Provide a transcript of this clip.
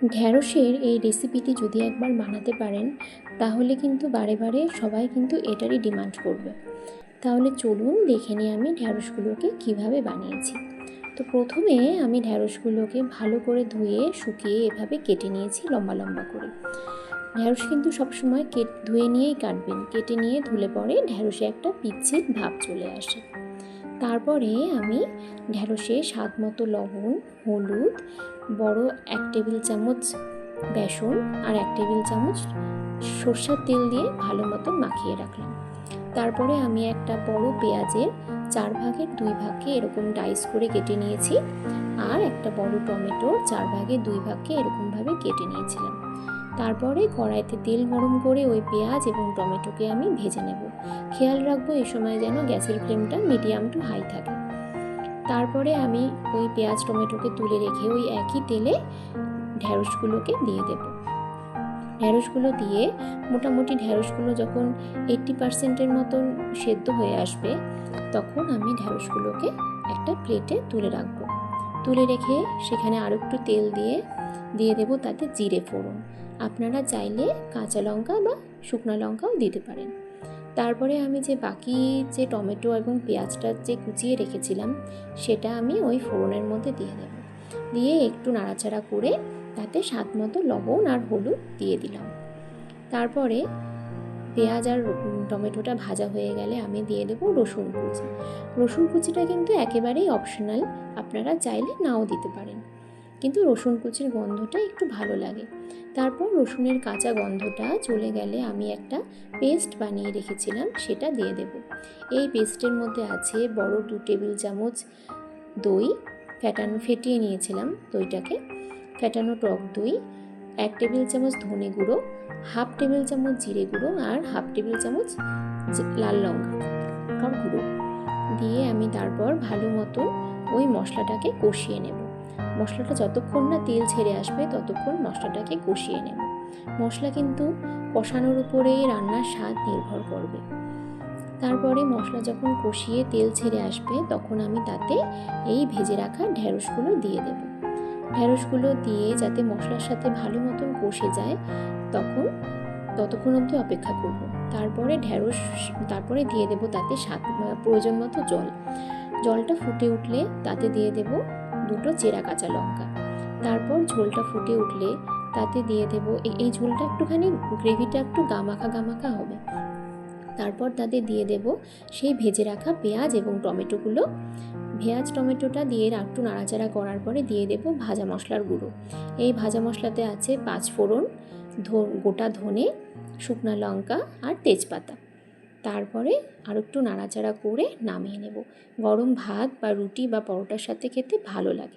ঢ্যাঁড়সের এই রেসিপিটি যদি একবার বানাতে পারেন তাহলে কিন্তু বারে বারে সবাই কিন্তু এটারই ডিমান্ড করবে। তাহলে চলুন দেখে নিই আমি ঢ্যাঁড়সগুলোকে কিভাবে বানিয়েছি। তো প্রথমে আমি ঢ্যাঁড়সগুলোকে ভালো করে ধুয়ে শুকিয়ে এভাবে কেটে নিয়েছি লম্বা লম্বা করে। ঢ্যাঁড়স কিন্তু সবসময় ধুয়ে নিয়েই কাটবেন, কেটে নিয়ে ধুলে পরে ঢ্যাঁড়সে একটা পিচ্ছিল ভাব চলে আসে। তারপরে আমি ঢ্যাঁড়সে স্বাদ মতো লবণ, হলুদ, বড় 1 টেবিল চামচ বেসন আর 1 টেবিল চামচ সরষের তেল দিয়ে ভালো মতো মাখিয়ে রাখলাম। তারপরে আমি একটা বড় পেঁয়াজের 4 ভাগের 2 ভাগকে এরকম ডাইস করে কেটে নিয়েছি, আর একটা বড় টমেটোর 4 ভাগের 2 ভাগকে এরকমভাবে কেটে নিয়েছিলাম। তারপরে কড়াইতে তেল গরম করে ওই পেঁয়াজ এবং টমেটোকে আমি ভেজে নেব। খেয়াল রাখবো এই সময় যেন গ্যাসের ফ্লেমটা মিডিয়াম টু হাই থাকে। তারপরে আমি ওই পেঁয়াজ টমেটোকে তুলে রেখে ওই একই তেলে ঢ্যাঁড়সগুলোকে দিয়ে দেব। ঢ্যাঁড়সগুলো দিয়ে মোটামুটি ঢ্যাঁড়সগুলো যখন 80% মতন সেদ্ধ হয়ে আসবে তখন আমি ঢ্যাঁড়সগুলোকে একটা প্লেটে তুলে রাখবো। তুলে রেখে সেখানে আরও একটু তেল দিয়ে দেবো তাতে জিরে ফোড়ন। আপনারা চাইলে কাঁচা লঙ্কা বা শুকনো লঙ্কাও দিতে পারেন। তারপরে আমি বাকি যে টমেটো এবং পেঁয়াজটা যে কুচিয়ে রেখেছিলাম সেটা আমি ওই ফোড়নের মধ্যে দিয়ে দেব। দিয়ে একটু নাড়াচাড়া করে তাতে স্বাদ মতো লবণ আর হলুদ দিয়ে দিলাম। তারপরে পেঁয়াজ আর টমেটোটা ভাজা হয়ে গেলে আমি দিয়ে দেবো রসুন কুচি। রসুন কুচিটা কিন্তু একেবারেই অপশনাল, আপনারা চাইলে নাও দিতে পারেন, কিন্তু রসুন কুচির গন্ধটা একটু ভালো লাগে। তারপর রসুনের কাঁচা গন্ধটা চলে গেলে আমি একটা পেস্ট বানিয়ে রেখেছিলাম সেটা দিয়ে দেব। এই পেস্টের মধ্যে আছে বড় 2 টেবিল চামচ দই, ফেটিয়ে নিয়েছিলাম দইটাকে, ফেটানো টক দই, 1 টেবিল চামচ ধনে গুঁড়ো, 1/2 টেবিল চামচ জিরে গুঁড়ো আর 1/2 টেবিল চামচ লাল লঙ্কার গুঁড়ো দিয়ে আমি তারপর ভালো মতো ওই মশলাটাকে কষিয়ে নেব। মশলাটা যতক্ষণ না তেল ছেড়ে আসবে ততক্ষণ মশলাটাকে কষিয়ে নেব। মশলা কিন্তু কষানোর উপরেই রান্নার স্বাদ নির্ভর করবে। তারপরে মশলা যখন কষিয়ে তেল ছেড়ে আসবে তখন আমি তাতে এই ভেজে রাখা ঢ্যাঁড়সগুলো দিয়ে দেব। ঢ্যাঁড়সগুলো দিয়ে যাতে মশলার সাথে ভালো মতন কষে যায় ততক্ষণ অবধি অপেক্ষা করব। তারপরে দিয়ে দেব তাতে প্রয়োজন মতো জলটা ফুটে উঠলে তাতে দিয়ে দেব 2টো চেরা কাঁচা লঙ্কা। তারপর ঝোলটা ফুটে উঠলে তাতে দিয়ে দেব, এই ঝোলটা একটুখানি গ্রেভিটা একটু গামাখা হবে। তারপর তাতে দিয়ে দেব সেই ভেজে রাখা পেঁয়াজ এবং টমেটোগুলো। পেঁয়াজ টমেটোটা দিয়ে একটু নাড়াচাড়া করার পরে দিয়ে দেব ভাজা মশলার গুঁড়ো। এই ভাজা মশলাতে আছে 5 ফোড়ন, গোটা ধনে, শুকনো লঙ্কা আর তেজপাতা। তারপরে আর একটু নাড়াচাড়া করে নামিয়ে নেব। গরম ভাত বা রুটি বা পরোটার সাথে খেতে ভালো লাগে।